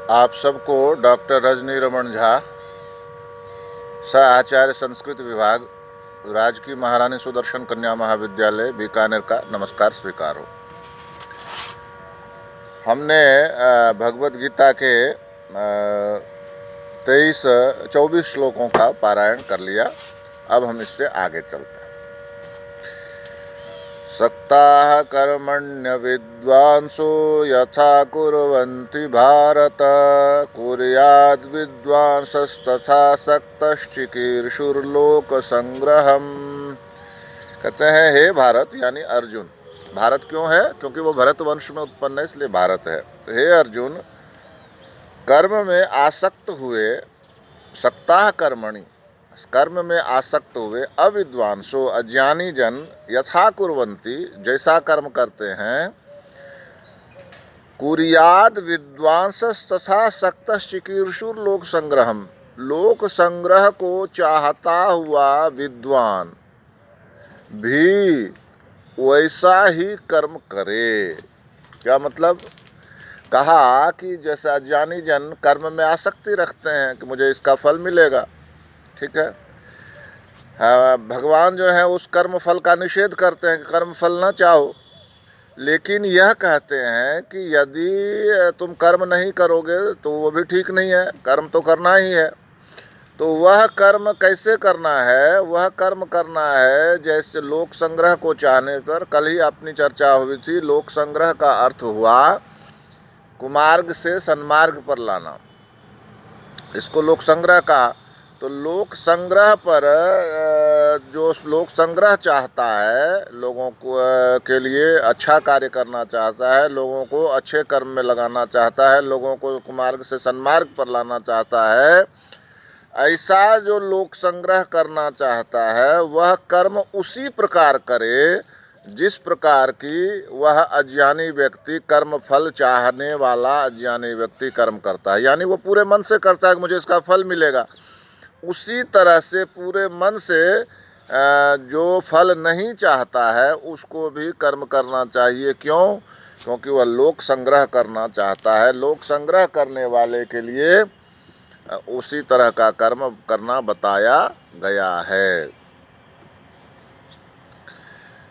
आप सबको डॉक्टर रजनी रमन झा, सह आचार्य संस्कृत विभाग, राजकीय महारानी सुदर्शन कन्या महाविद्यालय बीकानेर का नमस्कार स्वीकार हो। हमने भगवत गीता के 24 श्लोकों का पारायण कर लिया। अब हम इससे आगे चलते हैं। सक्ताः कर्मण्य विद्वांसो यथा कुर्वन्ति भारत, कुर्याद् विद्वांसस्तथा सक्तश्चिकीर्षुर्लोक संग्रहम्। कहते हैं, हे भारत यानी अर्जुन। भारत क्यों है? क्योंकि वो भरत वंश में उत्पन्न है, इसलिए भारत है। तो हे अर्जुन, कर्म में आसक्त हुए, सक्ताः कर्मणि, कर्म में आसक्त हुए, अविद्वांसो अज्ञानी जन, यथा कुर्वन्ति जैसा कर्म करते हैं, कुर्याद विद्वांसस्तथा सक्तश्चिकीर्षुर लोक संग्रहम, लोक संग्रह को चाहता हुआ विद्वान भी वैसा ही कर्म करे। क्या मतलब? कहा कि जैसे अज्ञानी जन कर्म में आसक्ति रखते हैं कि मुझे इसका फल मिलेगा, ठीक है। भगवान जो है उस कर्म फल का निषेध करते हैं कि कर्म फल ना चाहो, लेकिन यह कहते हैं कि यदि तुम कर्म नहीं करोगे तो वो भी ठीक नहीं है, कर्म तो करना ही है। तो वह कर्म कैसे करना है? वह कर्म करना है जैसे लोक संग्रह को चाहने पर, कल ही अपनी चर्चा हुई थी, लोक संग्रह का अर्थ हुआ कुमार्ग से सन्मार्ग पर लाना, इसको लोक संग्रह कहा। तो लोक संग्रह पर जो लोक संग्रह चाहता है, लोगों को के लिए अच्छा कार्य करना चाहता है, लोगों को अच्छे कर्म में लगाना चाहता है, लोगों को कुमार्ग से सन्मार्ग पर लाना चाहता है, ऐसा जो लोक संग्रह करना चाहता है वह कर्म उसी प्रकार करे जिस प्रकार की वह अज्ञानी व्यक्ति, कर्म फल चाहने वाला अज्ञानी व्यक्ति कर्म करता है। यानी वो पूरे मन से करता है कि मुझे इसका फल मिलेगा। उसी तरह से पूरे मन से जो फल नहीं चाहता है उसको भी कर्म करना चाहिए। क्यों? क्योंकि वह लोक संग्रह करना चाहता है। लोक संग्रह करने वाले के लिए उसी तरह का कर्म करना बताया गया है।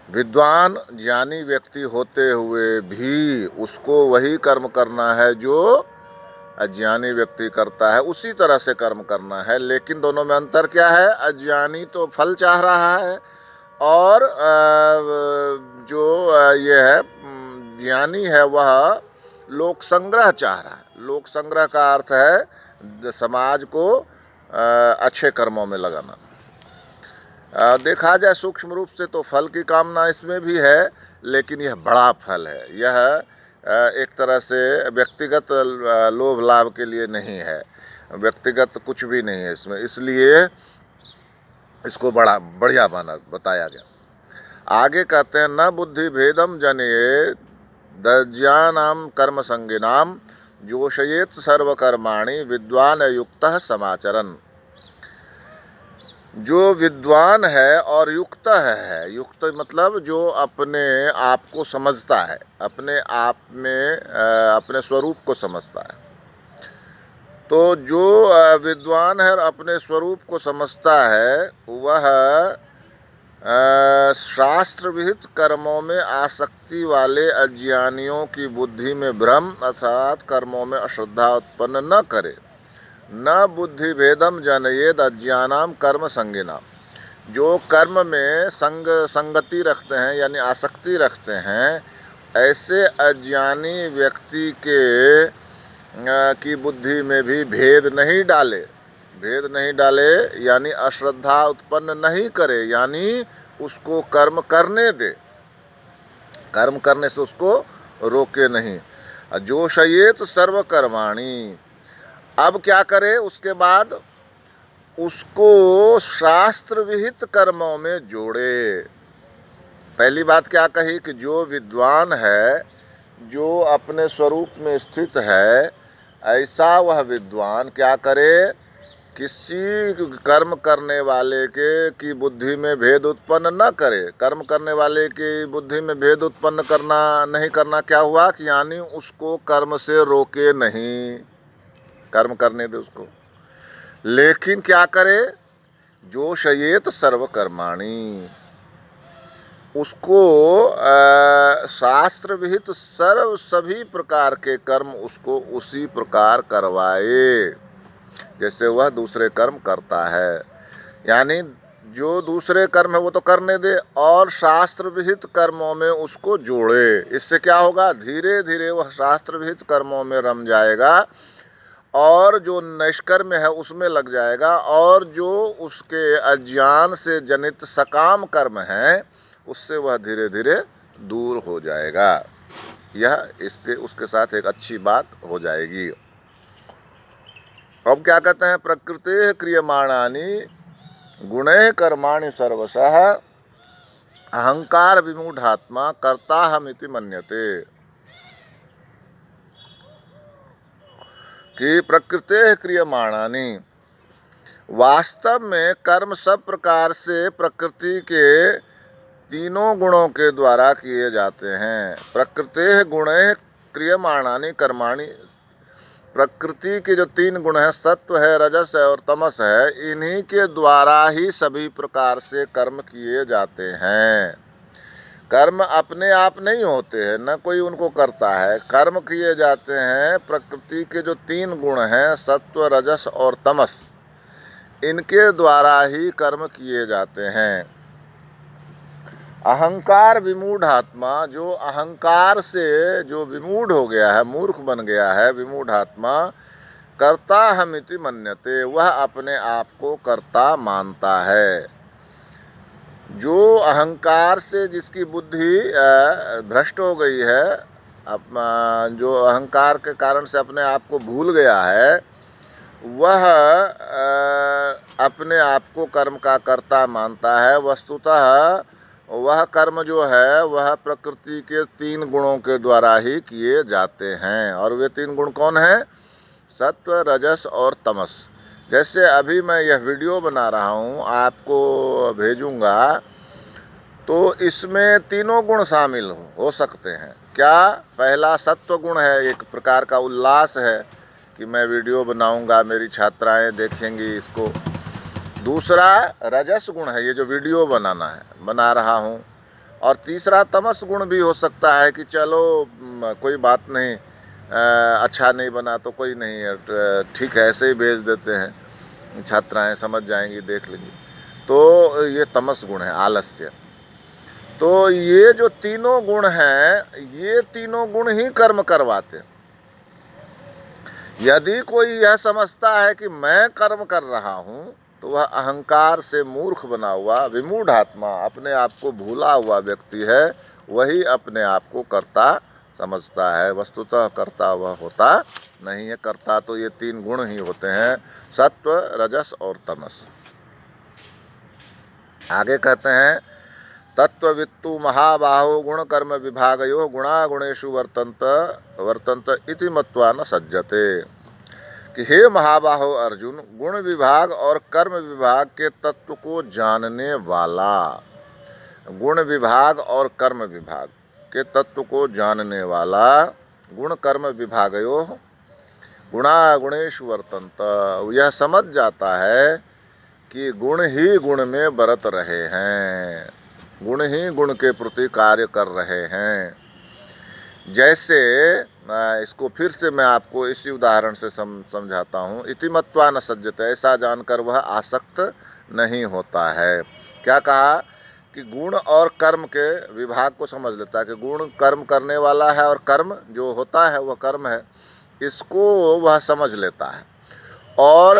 विद्वान ज्ञानी व्यक्ति होते हुए भी उसको वही कर्म करना है जो अज्ञानी व्यक्ति करता है, उसी तरह से कर्म करना है। लेकिन दोनों में अंतर क्या है? अज्ञानी तो फल चाह रहा है और जो ये है ज्ञानी है वह लोक संग्रह चाह रहा है। लोक संग्रह का अर्थ है समाज को अच्छे कर्मों में लगाना। देखा जाए सूक्ष्म रूप से तो फल की कामना इसमें भी है, लेकिन यह बड़ा फल है। यह एक तरह से व्यक्तिगत लोभ लाभ के लिए नहीं है, व्यक्तिगत कुछ भी नहीं है इसमें, इसलिए इसको बड़ा बढ़िया बताया गया। आगे कहते हैं, न बुद्धि भेदम जनेत दज्यानाम कर्म संगिनाम, जोशयेत सर्वकर्माणि विद्वान युक्तः समाचरन्। जो विद्वान है और युक्त है, युक्त मतलब जो अपने आप को समझता है, अपने आप में अपने स्वरूप को समझता है। तो जो विद्वान है और अपने स्वरूप को समझता है वह शास्त्र विहित कर्मों में आसक्ति वाले अज्ञानियों की बुद्धि में भ्रम अर्थात कर्मों में अश्रद्धा उत्पन्न न करे। न बुद्धि भेदम जनयेद अज्ञानाम कर्म संगिनाम, जो कर्म में संगति रखते हैं यानी आसक्ति रखते हैं, ऐसे अज्ञानी व्यक्ति के की बुद्धि में भी भेद नहीं डाले। भेद नहीं डाले यानी अश्रद्धा उत्पन्न नहीं करे, यानी उसको कर्म करने दे, कर्म करने से उसको रोके नहीं। जोशयेत सर्वकर्माणि, अब क्या करे? उसके बाद उसको शास्त्र विहित कर्मों में जोड़े। पहली बात क्या कही कि जो विद्वान है, जो अपने स्वरूप में स्थित है, ऐसा वह विद्वान क्या करे? किसी कर्म करने वाले के की बुद्धि में भेद उत्पन्न न करे। कर्म करने वाले की बुद्धि में भेद उत्पन्न करना नहीं करना क्या हुआ कि यानी उसको कर्म से रोके नहीं। कर्म करने दे उसको। लेकिन क्या करे, जो शयेत सर्वकर्माणि, उसको शास्त्र विहित सभी प्रकार के कर्म उसको उसी प्रकार करवाए जैसे वह दूसरे कर्म करता है। यानी जो दूसरे कर्म है वो तो करने दे, और शास्त्र विहित कर्मों में उसको जोड़े। इससे क्या होगा, धीरे धीरे वह शास्त्र विहित कर्मों में रम जाएगा और जो निष्कर्म है उसमें लग जाएगा, और जो उसके अज्ञान से जनित सकाम कर्म है उससे वह धीरे धीरे दूर हो जाएगा। यह इसके उसके साथ एक अच्छी बात हो जाएगी। अब क्या कहते हैं, प्रकृति क्रियमाणानि गुणैः कर्माणि सर्वशः अहंकार विमूढ़ात्मा कर्ताहमिति मन्यते। कि प्रकृति क्रियमाणानि, वास्तव में कर्म सब प्रकार से प्रकृति के तीनों गुणों के द्वारा किए जाते हैं। प्रकृति गुणैः क्रियमाणानि कर्माणि, प्रकृति के जो तीन गुण हैं, सत्व है, रजस है और तमस है, इन्हीं के द्वारा ही सभी प्रकार से कर्म किए जाते हैं। कर्म अपने आप नहीं होते हैं, न कोई उनको करता है। कर्म किए जाते हैं प्रकृति के जो तीन गुण हैं, सत्व, रजस और तमस, इनके द्वारा ही कर्म किए जाते हैं। अहंकार विमूढ़ आत्मा, जो अहंकार से जो विमूढ़ हो गया है, मूर्ख बन गया है, विमूढ़ आत्मा, कर्ता हमिति मन्यते, वह अपने आप को कर्ता मानता है। जो अहंकार से जिसकी बुद्धि भ्रष्ट हो गई है, जो अहंकार के कारण से अपने आप को भूल गया है, वह अपने आप को कर्म का कर्ता मानता है। वस्तुतः वह कर्म जो है वह प्रकृति के तीन गुणों के द्वारा ही किए जाते हैं। और वे तीन गुण कौन हैं? सत्व, रजस और तमस। जैसे अभी मैं यह वीडियो बना रहा हूँ, आपको भेजूँगा, तो इसमें तीनों गुण शामिल हो सकते हैं। क्या? पहला सत्व गुण है, एक प्रकार का उल्लास है कि मैं वीडियो बनाऊँगा, मेरी छात्राएँ देखेंगी इसको। दूसरा रजस गुण है, ये जो वीडियो बना रहा हूँ। और तीसरा तमस गुण भी हो सकता है कि चलो कोई बात नहीं, अच्छा नहीं बना तो कोई नहीं, ठीक है, ऐसे ही भेज देते हैं, छात्राएं समझ जाएंगी, देख लेंगी। तो ये तमस गुण है, आलस्य। तो ये जो तीनों गुण हैं, ये तीनों गुण ही कर्म करवाते। यदि कोई यह समझता है कि मैं कर्म कर रहा हूँ, तो वह अहंकार से मूर्ख बना हुआ विमूढ़ आत्मा, अपने आप को भूला हुआ व्यक्ति है। वही अपने आप को कर्ता समझता है। वस्तुतः कर्ता वह होता नहीं है। कर्ता तो ये तीन गुण ही होते हैं, सत्व, रजस और तमस। आगे कहते हैं, तत्त्ववित्तु महाबाहो गुण कर्म विभागयो गुणा गुणेषु वर्तन्त इति मत्वा न सज्जते। कि हे महाबाहो अर्जुन, गुण विभाग और कर्म विभाग के तत्व को जानने वाला, गुण विभाग और कर्म विभाग के तत्व को जानने वाला, गुण कर्म विभागयो गुणा गुणेषु वर्तन्त, यह समझ जाता है कि गुण ही गुण में बरत रहे हैं, गुण ही गुण के प्रति कार्य कर रहे हैं। जैसे इसको फिर से मैं आपको इसी उदाहरण से समझाता हूँ। इति मत्वा न सज्जते, ऐसा जानकर वह आसक्त नहीं होता है। क्या कहा? कि गुण और कर्म के विभाग को समझ लेता है कि गुण कर्म करने वाला है और कर्म जो होता है वह कर्म है, इसको वह समझ लेता है। और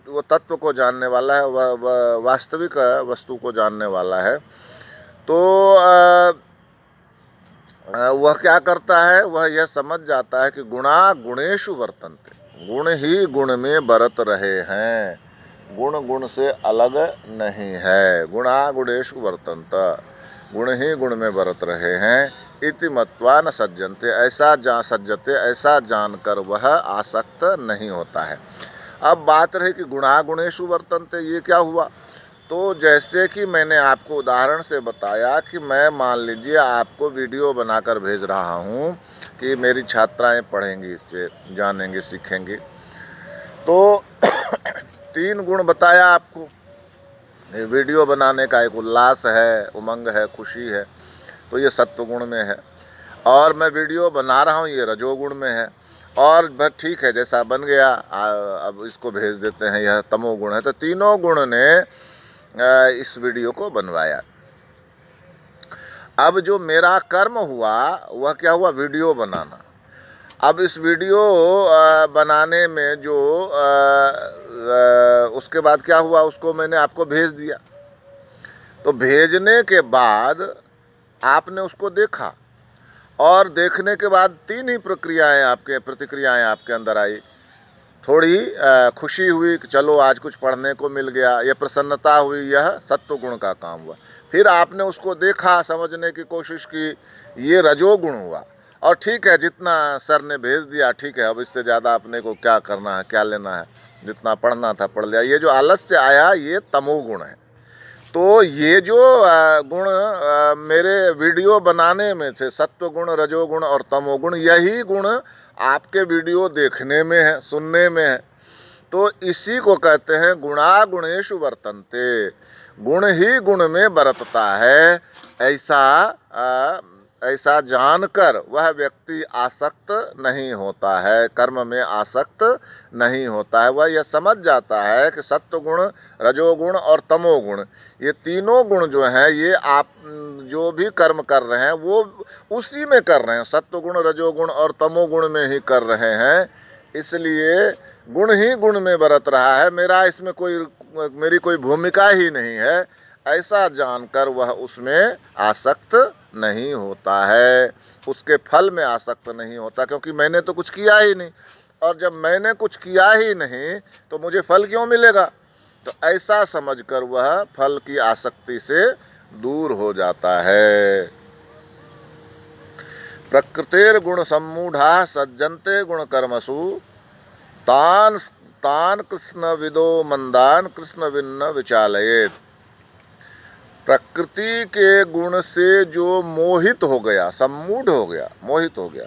वो तत्व को जानने वाला है, वह वास्तविक वस्तु को जानने वाला है। तो वह क्या करता है? वह यह समझ जाता है कि गुणा गुणेषु वर्तन्ते, गुण ही गुण में बरत रहे हैं, गुण गुण से अलग नहीं है। गुणा गुणेषु वर्तन्त, गुण ही गुण में बरत रहे हैं। इति मत्वा न सज्जन्ते, ऐसा जानकर वह आसक्त नहीं होता है। अब बात रही कि गुणा गुणेषु वर्तन्ते, ये क्या हुआ? तो जैसे कि मैंने आपको उदाहरण से बताया कि मैं मान लीजिए आपको वीडियो बनाकर भेज रहा हूँ कि मेरी छात्राएं पढ़ेंगी, इससे जानेंगे, सीखेंगी। तो 3 गुण बताया आपको। ये वीडियो बनाने का एक उल्लास है, उमंग है, खुशी है, तो ये सत्व गुण में है। और मैं वीडियो बना रहा हूँ, ये रजोगुण में है। और बस ठीक है, जैसा बन गया अब इसको भेज देते हैं, यह तमोगुण है। तो तीनों गुण ने इस वीडियो को बनवाया। अब जो मेरा कर्म हुआ वह क्या हुआ? वीडियो बनाना। अब इस वीडियो बनाने में जो उसके बाद क्या हुआ, उसको मैंने आपको भेज दिया। तो भेजने के बाद आपने उसको देखा, और देखने के बाद 3 ही प्रतिक्रियाएं आपके अंदर आई। थोड़ी खुशी हुई कि चलो आज कुछ पढ़ने को मिल गया, यह प्रसन्नता हुई, यह सत्व गुण का काम हुआ। फिर आपने उसको देखा, समझने की कोशिश की, ये रजोगुण हुआ। और ठीक है, जितना सर ने भेज दिया ठीक है, अब इससे ज़्यादा अपने को क्या करना है, क्या लेना है, जितना पढ़ना था पढ़ लिया। ये जो आलस्य आया ये तमोगुण है। तो ये जो गुण मेरे वीडियो बनाने में थे, सत्वगुण, रजोगुण और तमोगुण, यही गुण आपके वीडियो देखने में है, सुनने में है। तो इसी को कहते हैं गुणा गुणेषु वर्तन्ते। गुण ही गुण में बरतता है, ऐसा जानकर वह व्यक्ति आसक्त नहीं होता है, कर्म में आसक्त नहीं होता है। वह यह समझ जाता है कि सत्वगुण, रजोगुण और तमोगुण, ये तीनों गुण जो हैं, ये आप जो भी कर्म कर रहे हैं वो उसी में कर रहे हैं, सत्वगुण, रजोगुण और तमोगुण में ही कर रहे हैं। इसलिए गुण ही गुण में बरत रहा है, मेरी कोई भूमिका ही नहीं है, ऐसा जानकर वह उसमें आसक्त नहीं होता है, उसके फल में आसक्त नहीं होता, क्योंकि मैंने तो कुछ किया ही नहीं। और जब मैंने कुछ किया ही नहीं तो मुझे फल क्यों मिलेगा? तो ऐसा समझकर वह फल की आसक्ति से दूर हो जाता है। प्रकृतेर गुण सम्मूढ़ा सज्जन्ते गुण कर्मसु तान तान कृष्ण विदो मंदान कृष्ण विन्न विचालयेत। प्रकृति के गुण से जो मोहित हो गया, सम्मूढ़ हो गया, मोहित हो गया,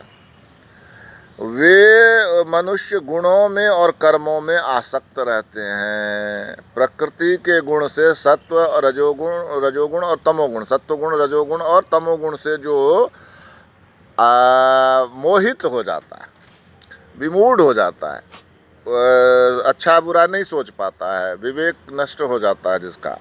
वे मनुष्य गुणों में और कर्मों में आसक्त रहते हैं। प्रकृति के गुण से सत्व, रजोगुण और तमोगुण, सत्वगुण, रजोगुण और तमोगुण से जो मोहित हो जाता है, विमूढ़ हो जाता है, अच्छा बुरा नहीं सोच पाता है, विवेक नष्ट हो जाता है जिसका,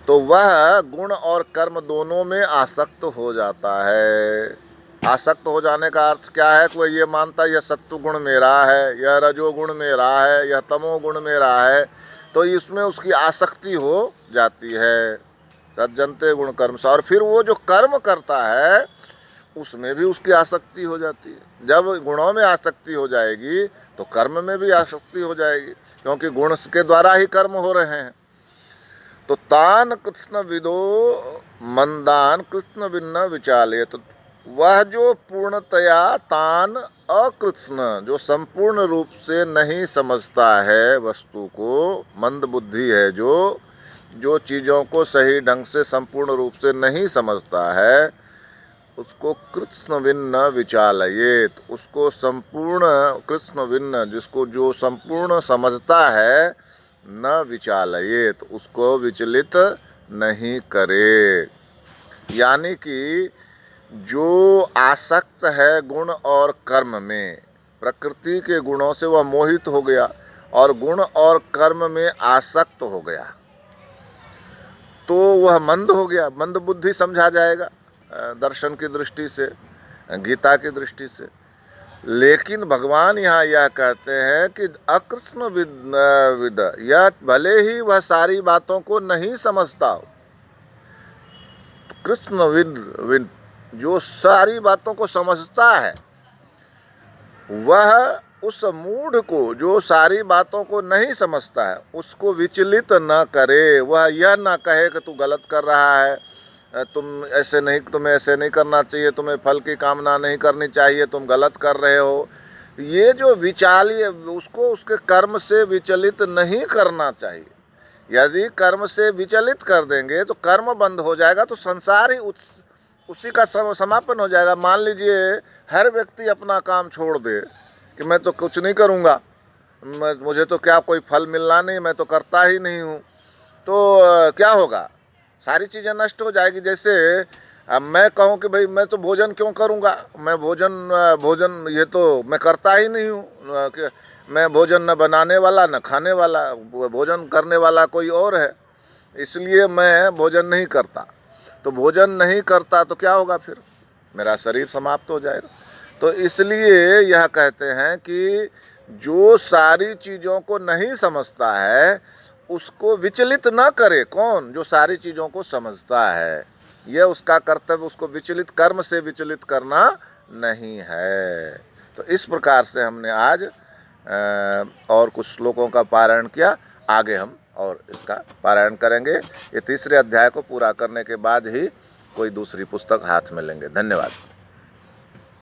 तो वह गुण और कर्म दोनों में आसक्त हो जाता है। आसक्त हो जाने का अर्थ क्या है? कि वह ये मानता है यह सत्व गुण मेरा है, यह रजोगुण मेरा है, यह तमोगुण मेरा है, तो इसमें उसकी आसक्ति हो जाती है। सज्जनते गुण कर्म से। और फिर वो जो कर्म करता है उसमें भी उसकी आसक्ति हो जाती है। जब गुणों में आसक्ति हो जाएगी तो कर्म में भी आसक्ति हो जाएगी, क्योंकि गुण के द्वारा ही कर्म हो रहे हैं। तो तान कृष्ण विदो मंदान कृष्ण विन्न विचाले। तो वह जो पूर्णतया तान अकृष्ण, जो संपूर्ण रूप से नहीं समझता है वस्तु को, मंद बुद्धि है, जो चीज़ों को सही ढंग से संपूर्ण रूप से नहीं समझता है, उसको कृष्ण विन्न विचालयेत। उसको संपूर्ण कृष्ण विन्न, जिसको जो संपूर्ण समझता है, न विचालयेत, उसको विचलित नहीं करे। यानी कि जो आसक्त है गुण और कर्म में, प्रकृति के गुणों से वह मोहित हो गया और गुण और कर्म में आसक्त हो गया, तो वह मंद हो गया, मंद बुद्धि समझा जाएगा दर्शन की दृष्टि से, गीता की दृष्टि से। लेकिन भगवान यहाँ यह कहते हैं कि अकृष्ण विद, यह भले ही वह सारी बातों को नहीं समझता हो, तो कृष्ण विद जो सारी बातों को समझता है, वह उस मूढ़ को, जो सारी बातों को नहीं समझता है, उसको विचलित न करे। वह यह ना कहे कि तू गलत कर रहा है, तुम्हें ऐसे नहीं करना चाहिए, तुम्हें फल की कामना नहीं करनी चाहिए, तुम गलत कर रहे हो। ये जो विचालिए, उसको उसके कर्म से विचलित नहीं करना चाहिए। यदि कर्म से विचलित कर देंगे तो कर्म बंद हो जाएगा, तो संसार ही उसी का समापन हो जाएगा। मान लीजिए हर व्यक्ति अपना काम छोड़ दे कि मैं तो कुछ नहीं करूँगा, मुझे तो क्या कोई फल मिलना नहीं, मैं तो करता ही नहीं हूँ, तो क्या होगा? सारी चीज़ें नष्ट हो जाएगी। जैसे अब मैं कहूँ कि भाई मैं तो भोजन क्यों करूँगा, मैं भोजन ये तो मैं करता ही नहीं हूँ, मैं भोजन न बनाने वाला न खाने वाला, भोजन करने वाला कोई और है, इसलिए मैं भोजन नहीं करता। तो भोजन नहीं करता तो क्या होगा? फिर मेरा शरीर समाप्त हो जाएगा। तो इसलिए यह कहते हैं कि जो सारी चीज़ों को नहीं समझता है उसको विचलित ना करे। कौन? जो सारी चीज़ों को समझता है। यह उसका कर्तव्य, उसको विचलित कर्म से विचलित करना नहीं है। तो इस प्रकार से हमने आज और कुछ श्लोकों का पारायण किया। आगे हम और इसका पारायण करेंगे। ये तीसरे अध्याय को पूरा करने के बाद ही कोई दूसरी पुस्तक हाथ में लेंगे। धन्यवाद।